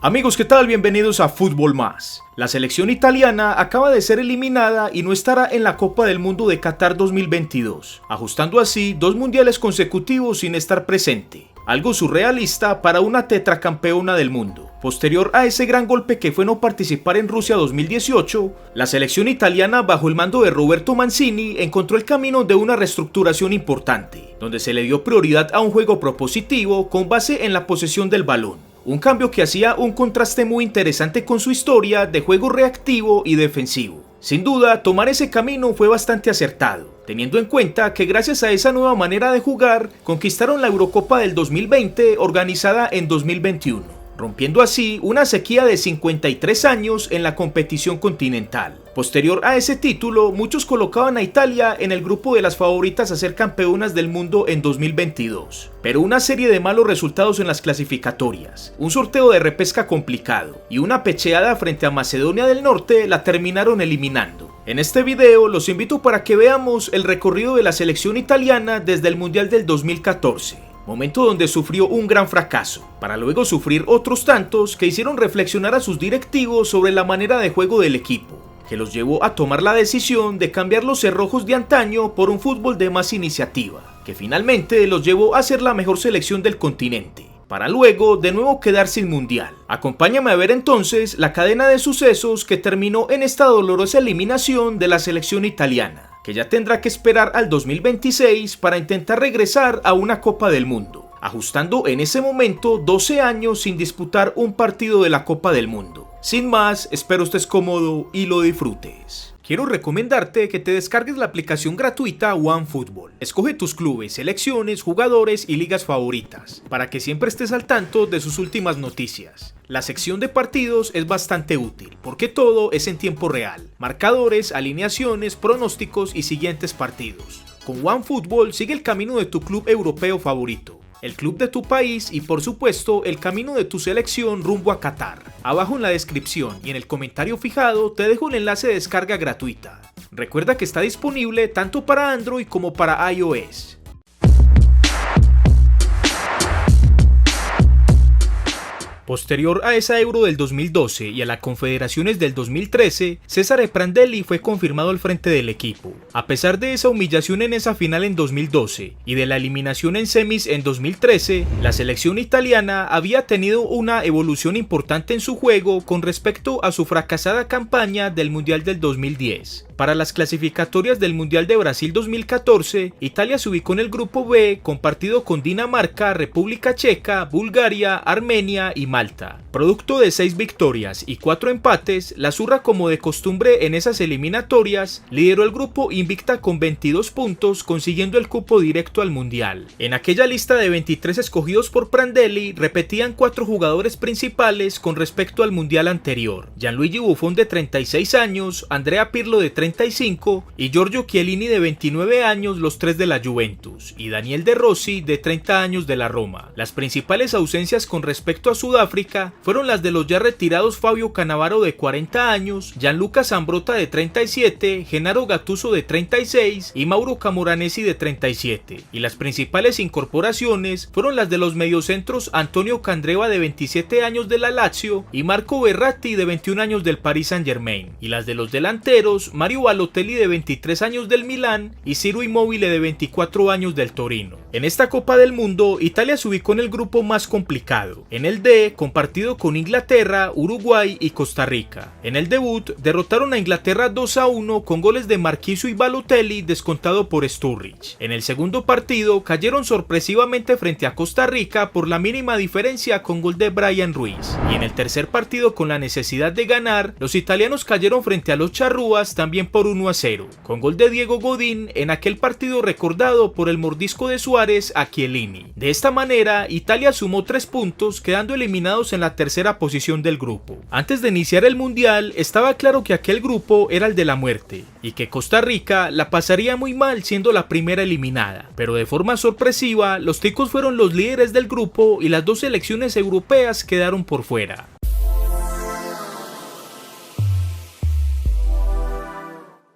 Amigos, ¿qué tal? Bienvenidos a Fútbol Más. La selección italiana acaba de ser eliminada y no estará en la Copa del Mundo de Qatar 2022, ajustando así 2 mundiales consecutivos sin estar presente. Algo surrealista para una tetracampeona del mundo. Posterior a ese gran golpe que fue no participar en Rusia 2018, la selección italiana bajo el mando de Roberto Mancini encontró el camino de una reestructuración importante, donde se le dio prioridad a un juego propositivo con base en la posesión del balón. Un cambio que hacía un contraste muy interesante con su historia de juego reactivo y defensivo. Sin duda, tomar ese camino fue bastante acertado, teniendo en cuenta que gracias a esa nueva manera de jugar, conquistaron la Eurocopa del 2020 organizada en 2021, rompiendo así una sequía de 53 años en la competición continental. Posterior a ese título, muchos colocaban a Italia en el grupo de las favoritas a ser campeonas del mundo en 2022. Pero una serie de malos resultados en las clasificatorias, un sorteo de repesca complicado y una pecheada frente a Macedonia del Norte la terminaron eliminando. En este video los invito para que veamos el recorrido de la selección italiana desde el Mundial del 2014. Momento donde sufrió un gran fracaso, para luego sufrir otros tantos que hicieron reflexionar a sus directivos sobre la manera de juego del equipo, que los llevó a tomar la decisión de cambiar los cerrojos de antaño por un fútbol de más iniciativa, que finalmente los llevó a ser la mejor selección del continente, para luego de nuevo quedar sin mundial. Acompáñame a ver entonces la cadena de sucesos que terminó en esta dolorosa eliminación de la selección italiana, que ya tendrá que esperar al 2026 para intentar regresar a una Copa del Mundo, ajustando en ese momento 12 años sin disputar un partido de la Copa del Mundo. Sin más, espero estés cómodo y lo disfrutes. Quiero recomendarte que te descargues la aplicación gratuita OneFootball. Escoge tus clubes, selecciones, jugadores y ligas favoritas, para que siempre estés al tanto de sus últimas noticias. La sección de partidos es bastante útil, porque todo es en tiempo real. Marcadores, alineaciones, pronósticos y siguientes partidos. Con OneFootball sigue el camino de tu club europeo favorito, el club de tu país y por supuesto el camino de tu selección rumbo a Qatar. Abajo en la descripción y en el comentario fijado te dejo el enlace de descarga gratuita. Recuerda que está disponible tanto para Android como para iOS. Posterior a esa Euro del 2012 y a las Confederaciones del 2013, Cesare Prandelli fue confirmado al frente del equipo. A pesar de esa humillación en esa final en 2012 y de la eliminación en semis en 2013, la selección italiana había tenido una evolución importante en su juego con respecto a su fracasada campaña del Mundial del 2010. Para las clasificatorias del Mundial de Brasil 2014, Italia se ubicó en el grupo B, compartido con Dinamarca, República Checa, Bulgaria, Armenia y Malta. Producto de 6 victorias y 4 empates, la Zurra, como de costumbre en esas eliminatorias, lideró el grupo invicta con 22 puntos, consiguiendo el cupo directo al Mundial. En aquella lista de 23 escogidos por Prandelli, repetían 4 jugadores principales con respecto al Mundial anterior: Gianluigi Buffon de 36 años, Andrea Pirlo de 35 y Giorgio Chiellini de 29 años, los 3 de la Juventus, y Daniel De Rossi de 30 años de la Roma. Las principales ausencias con respecto a Sudáfrica fueron las de los ya retirados Fabio Cannavaro de 40 años, Gianluca Zambrotta de 37, Gennaro Gattuso de 36 y Mauro Camoranesi de 37. Y las principales incorporaciones fueron las de los mediocentros Antonio Candreva de 27 años de la Lazio y Marco Verratti de 21 años del Paris Saint-Germain, y las de los delanteros Mario Balotelli de 23 años del Milán y Ciro Immobile de 24 años del Torino. En esta Copa del Mundo, Italia se ubicó en el grupo más complicado, en el D, compartido con Inglaterra, Uruguay y Costa Rica. En el debut, derrotaron a Inglaterra 2-1 con goles de Marchisio y Balotelli, descontado por Sturridge. En el segundo partido, cayeron sorpresivamente frente a Costa Rica por la mínima diferencia con gol de Brian Ruiz. Y en el tercer partido, con la necesidad de ganar, los italianos cayeron frente a los charrúas también por 1-0, con gol de Diego Godín en aquel partido recordado por el mordisco de Suárez a Chiellini. De esta manera, Italia sumó 3 puntos, quedando eliminados en la tercera posición del grupo. Antes de iniciar el Mundial, estaba claro que aquel grupo era el de la muerte, y que Costa Rica la pasaría muy mal siendo la primera eliminada. Pero de forma sorpresiva, los ticos fueron los líderes del grupo y las 2 selecciones europeas quedaron por fuera.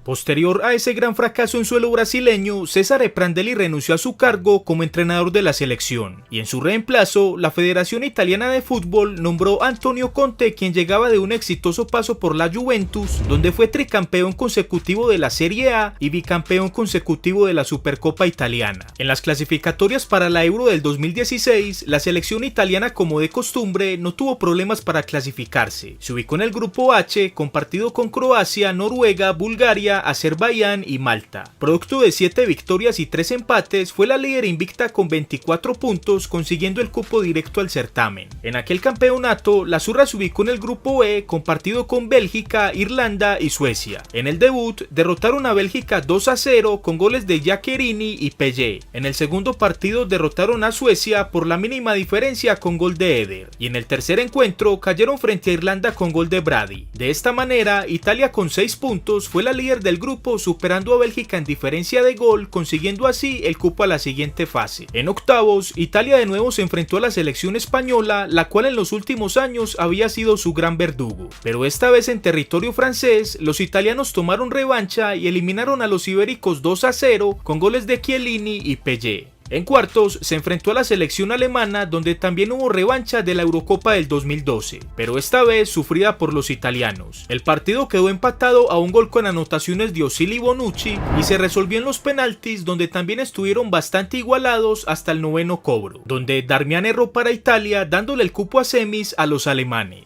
Posterior a ese gran fracaso en suelo brasileño, Cesare Prandelli renunció a su cargo como entrenador de la selección, y en su reemplazo, la Federación Italiana de Fútbol nombró a Antonio Conte, quien llegaba de un exitoso paso por la Juventus, donde fue tricampeón consecutivo de la Serie A y bicampeón consecutivo de la Supercopa Italiana. En las clasificatorias para la Euro del 2016, la selección italiana, como de costumbre, no tuvo problemas para clasificarse. Se ubicó en el grupo H, compartido con Croacia, Noruega, Bulgaria, Azerbaiyán y Malta. Producto de 7 victorias y 3 empates, fue la líder invicta con 24 puntos, consiguiendo el cupo directo al certamen. En aquel campeonato, la Azzurra se ubicó en el grupo E, compartido con Bélgica, Irlanda y Suecia. En el debut, derrotaron a Bélgica 2-0 con goles de Giaccherini y Pelé. En el segundo partido, derrotaron a Suecia por la mínima diferencia con gol de Eder. Y en el tercer encuentro, cayeron frente a Irlanda con gol de Brady. De esta manera, Italia con 6 puntos fue la líder del grupo, superando a Bélgica en diferencia de gol, consiguiendo así el cupo a la siguiente fase. En octavos, Italia de nuevo se enfrentó a la selección española, la cual en los últimos años había sido su gran verdugo. Pero esta vez en territorio francés, los italianos tomaron revancha y eliminaron a los ibéricos 2-0 con goles de Chiellini y Pelé. En cuartos se enfrentó a la selección alemana, donde también hubo revancha de la Eurocopa del 2012, pero esta vez sufrida por los italianos. El partido quedó empatado a un gol con anotaciones de Özil y Bonucci y se resolvió en los penaltis, donde también estuvieron bastante igualados hasta el noveno cobro, donde Darmian erró para Italia, dándole el cupo a semis a los alemanes.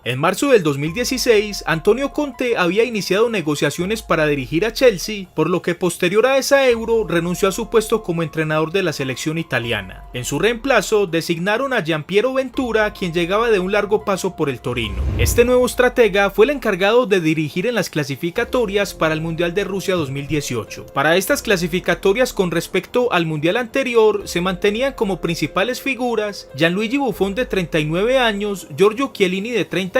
En marzo del 2016, Antonio Conte había iniciado negociaciones para dirigir a Chelsea, por lo que posterior a esa Euro renunció a su puesto como entrenador de la selección italiana. En su reemplazo designaron a Gianpiero Ventura, quien llegaba de un largo paso por el Torino. Este nuevo estratega fue el encargado de dirigir en las clasificatorias para el Mundial de Rusia 2018. Para estas clasificatorias, con respecto al Mundial anterior, se mantenían como principales figuras Gianluigi Buffon de 39 años, Giorgio Chiellini de 32,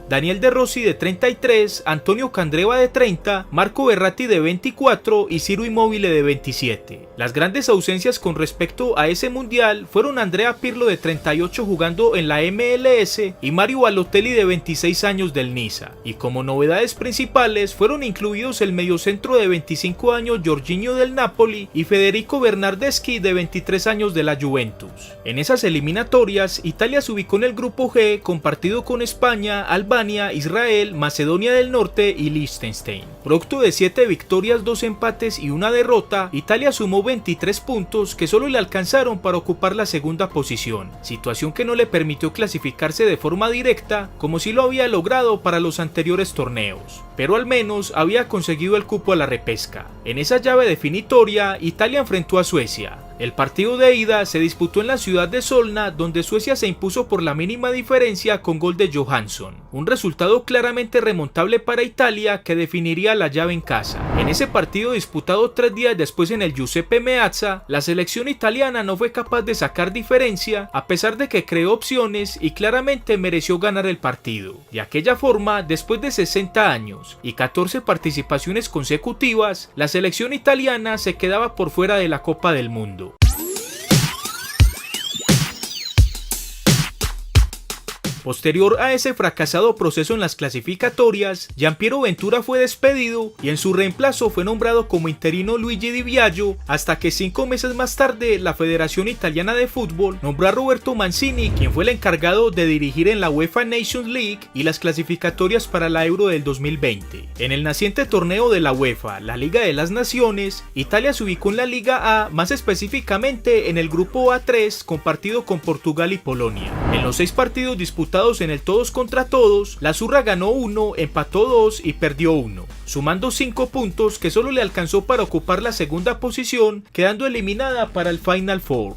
Daniel De Rossi de 33, Antonio Candreva de 30, Marco Verratti de 24 y Ciro Immobile de 27. Las grandes ausencias con respecto a ese mundial fueron Andrea Pirlo de 38 jugando en la MLS y Mario Balotelli de 26 años del Niza. Y como novedades principales fueron incluidos el mediocentro de 25 años Jorginho del Napoli y Federico Bernardeschi de 23 años de la Juventus. En esas eliminatorias, Italia se ubicó en el grupo G, compartido con España, Albania, Israel, Macedonia del Norte y Liechtenstein. Producto de 7 victorias, 2 empates y una derrota, Italia sumó 23 puntos que solo le alcanzaron para ocupar la segunda posición, situación que no le permitió clasificarse de forma directa como si lo había logrado para los anteriores torneos, pero al menos había conseguido el cupo a la repesca. En esa llave definitoria, Italia enfrentó a Suecia. El partido de ida se disputó en la ciudad de Solna, donde Suecia se impuso por la mínima diferencia con gol de Johansson, un resultado claramente remontable para Italia que definiría la llave en casa. En ese partido disputado 3 días después en el Giuseppe Meazza, la selección italiana no fue capaz de sacar diferencia a pesar de que creó opciones y claramente mereció ganar el partido. De aquella forma, después de 60 años y 14 participaciones consecutivas, la selección italiana se quedaba por fuera de la Copa del Mundo. Posterior a ese fracasado proceso en las clasificatorias, Gianpiero Ventura fue despedido y en su reemplazo fue nombrado como interino Luigi Di Biagio, hasta que 5 meses más tarde la Federación Italiana de Fútbol nombró a Roberto Mancini, quien fue el encargado de dirigir en la UEFA Nations League y las clasificatorias para la Euro del 2020. En el naciente torneo de la UEFA, la Liga de las Naciones, Italia se ubicó en la Liga A, más específicamente en el grupo A3, compartido con Portugal y Polonia. En los 6 partidos disputados en el todos contra todos, la Azzurra ganó 1, empató 2 y perdió 1, sumando 5 puntos que solo le alcanzó para ocupar la segunda posición, quedando eliminada para el Final Four.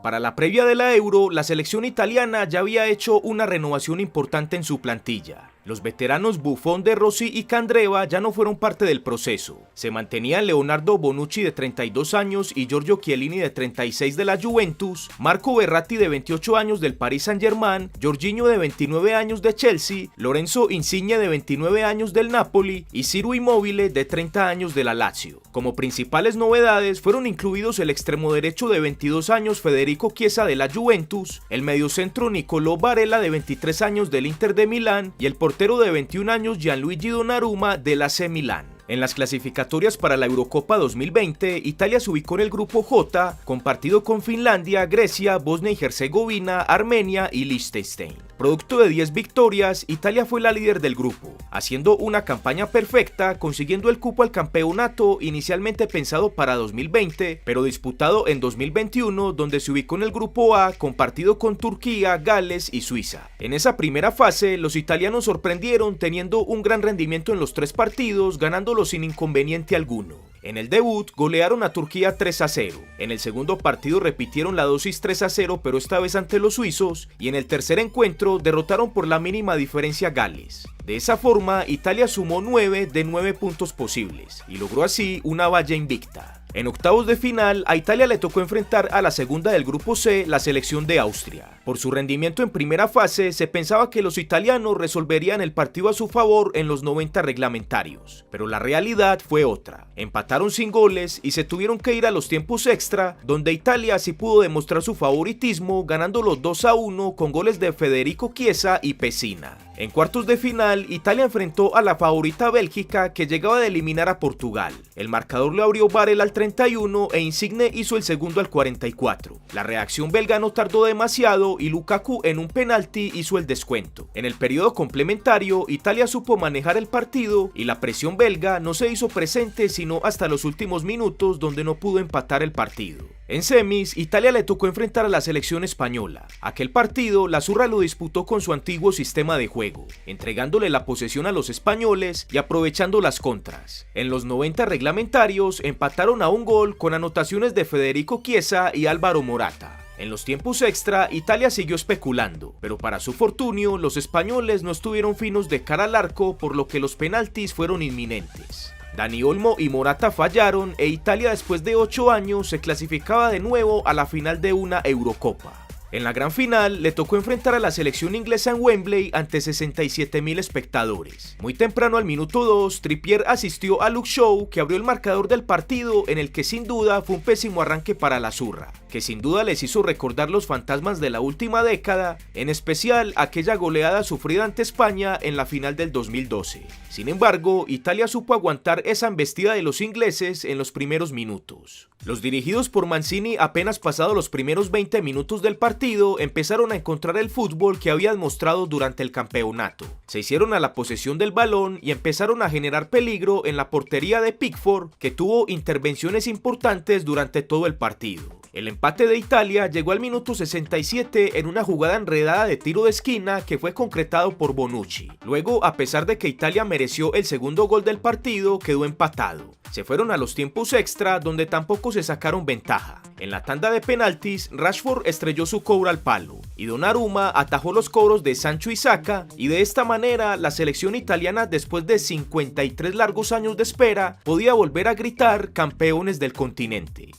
Para la previa de la Euro, la selección italiana ya había hecho una renovación importante en su plantilla. Los veteranos Buffon, De Rossi y Candreva ya no fueron parte del proceso. Se mantenían Leonardo Bonucci de 32 años y Giorgio Chiellini de 36 de la Juventus, Marco Verratti de 28 años del Paris Saint-Germain, Jorginho de 29 años de Chelsea, Lorenzo Insigne de 29 años del Napoli y Ciro Immobile de 30 años de la Lazio. Como principales novedades fueron incluidos el extremo derecho de 22 años Federico Chiesa de la Juventus, el mediocentro Niccolò Barella de 23 años del Inter de Milán y el portero de 21 años Gianluigi Donnarumma del AC Milán. En las clasificatorias para la Eurocopa 2020, Italia se ubicó en el grupo J, compartido con Finlandia, Grecia, Bosnia y Herzegovina, Armenia y Liechtenstein. Producto de 10 victorias, Italia fue la líder del grupo, haciendo una campaña perfecta, consiguiendo el cupo al campeonato inicialmente pensado para 2020, pero disputado en 2021, donde se ubicó en el grupo A, compartido con Turquía, Gales y Suiza. En esa primera fase, los italianos sorprendieron teniendo un gran rendimiento en los 3 partidos, ganándolo sin inconveniente alguno. En el debut golearon a Turquía 3-0, en el segundo partido repitieron la dosis 3-0 pero esta vez ante los suizos y en el tercer encuentro derrotaron por la mínima diferencia a Gales. De esa forma Italia sumó 9 de 9 puntos posibles y logró así una valla invicta. En octavos de final, a Italia le tocó enfrentar a la segunda del grupo C, la selección de Austria. Por su rendimiento en primera fase, se pensaba que los italianos resolverían el partido a su favor en los 90 reglamentarios, pero la realidad fue otra. Empataron sin goles y se tuvieron que ir a los tiempos extra, donde Italia sí pudo demostrar su favoritismo, ganando los 2-1 con goles de Federico Chiesa y Pessina. En cuartos de final, Italia enfrentó a la favorita Bélgica, que llegaba de eliminar a Portugal. El marcador le abrió Barella al 31 e Insigne hizo el segundo al 44. La reacción belga no tardó demasiado y Lukaku en un penalti hizo el descuento. En el periodo complementario, Italia supo manejar el partido y la presión belga no se hizo presente sino hasta los últimos minutos, donde no pudo empatar el partido. En semis, Italia le tocó enfrentar a la selección española. Aquel partido, la Zurra lo disputó con su antiguo sistema de juego, entregándole la posesión a los españoles y aprovechando las contras. En los 90 reglamentarios empataron a un gol con anotaciones de Federico Chiesa y Álvaro Morata. En los tiempos extra, Italia siguió especulando, pero para su fortunio, los españoles no estuvieron finos de cara al arco, por lo que los penaltis fueron inminentes. Dani Olmo y Morata fallaron e Italia después de 8 años se clasificaba de nuevo a la final de una Eurocopa. En la gran final le tocó enfrentar a la selección inglesa en Wembley ante 67.000 espectadores. Muy temprano al minuto 2, Trippier asistió a Luke Shaw, que abrió el marcador del partido, en el que sin duda fue un pésimo arranque para la Zurra, que sin duda les hizo recordar los fantasmas de la última década, en especial aquella goleada sufrida ante España en la final del 2012. Sin embargo, Italia supo aguantar esa embestida de los ingleses en los primeros minutos. Los dirigidos por Mancini, apenas pasados los primeros 20 minutos del partido, empezaron a encontrar el fútbol que habían mostrado durante el campeonato. Se hicieron a la posesión del balón y empezaron a generar peligro en la portería de Pickford, que tuvo intervenciones importantes durante todo el partido. El empate de Italia llegó al minuto 67 en una jugada enredada de tiro de esquina que fue concretado por Bonucci. Luego, a pesar de que Italia mereció el segundo gol del partido, quedó empatado. Se fueron a los tiempos extra, donde tampoco se sacaron ventaja. En la tanda de penaltis, Rashford estrelló su cobro al palo y Donnarumma atajó los cobros de Sancho y Saka, y de esta manera la selección italiana, después de 53 largos años de espera, podía volver a gritar campeones del continente.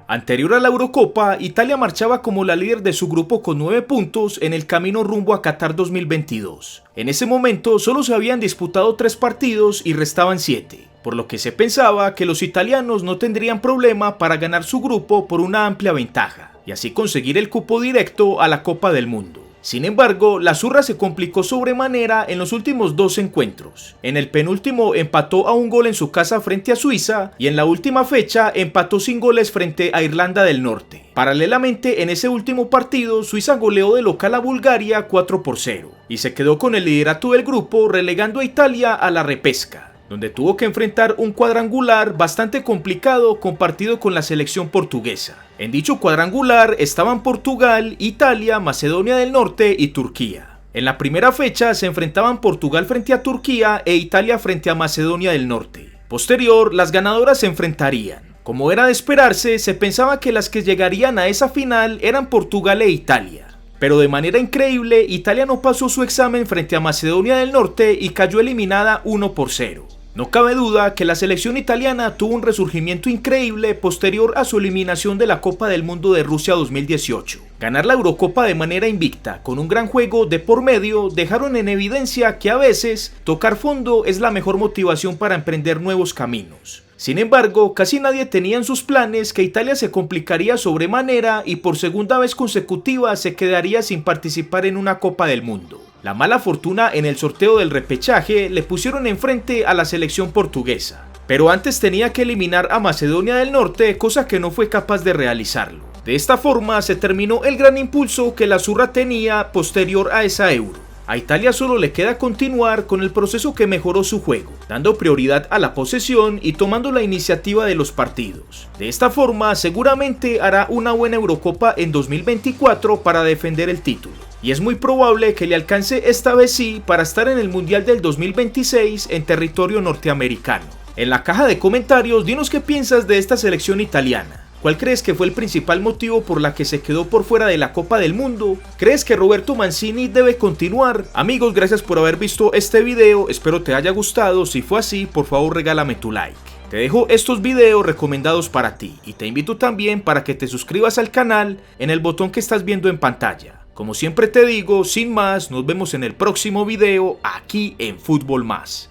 Anterior a la Eurocopa, Italia marchaba como la líder de su grupo con 9 puntos en el camino rumbo a Qatar 2022. En ese momento solo se habían disputado 3 partidos y restaban 7, por lo que se pensaba que los italianos no tendrían problema para ganar su grupo por una amplia ventaja, y así conseguir el cupo directo a la Copa del Mundo. Sin embargo, la Zurra se complicó sobremanera en los últimos 2 encuentros. En el penúltimo empató a un gol en su casa frente a Suiza y en la última fecha empató sin goles frente a Irlanda del Norte. Paralelamente, en ese último partido, Suiza goleó de local a Bulgaria 4-0 y se quedó con el liderato del grupo, relegando a Italia a la repesca, donde tuvo que enfrentar un cuadrangular bastante complicado compartido con la selección portuguesa. En dicho cuadrangular estaban Portugal, Italia, Macedonia del Norte y Turquía. En la primera fecha se enfrentaban Portugal frente a Turquía e Italia frente a Macedonia del Norte. Posterior, las ganadoras se enfrentarían. Como era de esperarse, se pensaba que las que llegarían a esa final eran Portugal e Italia. Pero de manera increíble, Italia no pasó su examen frente a Macedonia del Norte y cayó eliminada 1-0. No cabe duda que la selección italiana tuvo un resurgimiento increíble posterior a su eliminación de la Copa del Mundo de Rusia 2018. Ganar la Eurocopa de manera invicta, con un gran juego de por medio, dejaron en evidencia que a veces tocar fondo es la mejor motivación para emprender nuevos caminos. Sin embargo, casi nadie tenía en sus planes que Italia se complicaría sobremanera y por segunda vez consecutiva se quedaría sin participar en una Copa del Mundo. La mala fortuna en el sorteo del repechaje le pusieron enfrente a la selección portuguesa, pero antes tenía que eliminar a Macedonia del Norte, cosa que no fue capaz de realizarlo. De esta forma se terminó el gran impulso que la Azzurra tenía posterior a esa Euro. A Italia solo le queda continuar con el proceso que mejoró su juego, dando prioridad a la posesión y tomando la iniciativa de los partidos. De esta forma seguramente hará una buena Eurocopa en 2024 para defender el título. Y es muy probable que le alcance esta vez sí para estar en el Mundial del 2026 en territorio norteamericano. En la caja de comentarios dinos qué piensas de esta selección italiana. ¿Cuál crees que fue el principal motivo por la que se quedó por fuera de la Copa del Mundo? ¿Crees que Roberto Mancini debe continuar? Amigos, gracias por haber visto este video, espero te haya gustado. Si fue así, por favor regálame tu like. Te dejo estos videos recomendados para ti y te invito también para que te suscribas al canal en el botón que estás viendo en pantalla. Como siempre te digo, sin más, nos vemos en el próximo video aquí en Fútbol Más.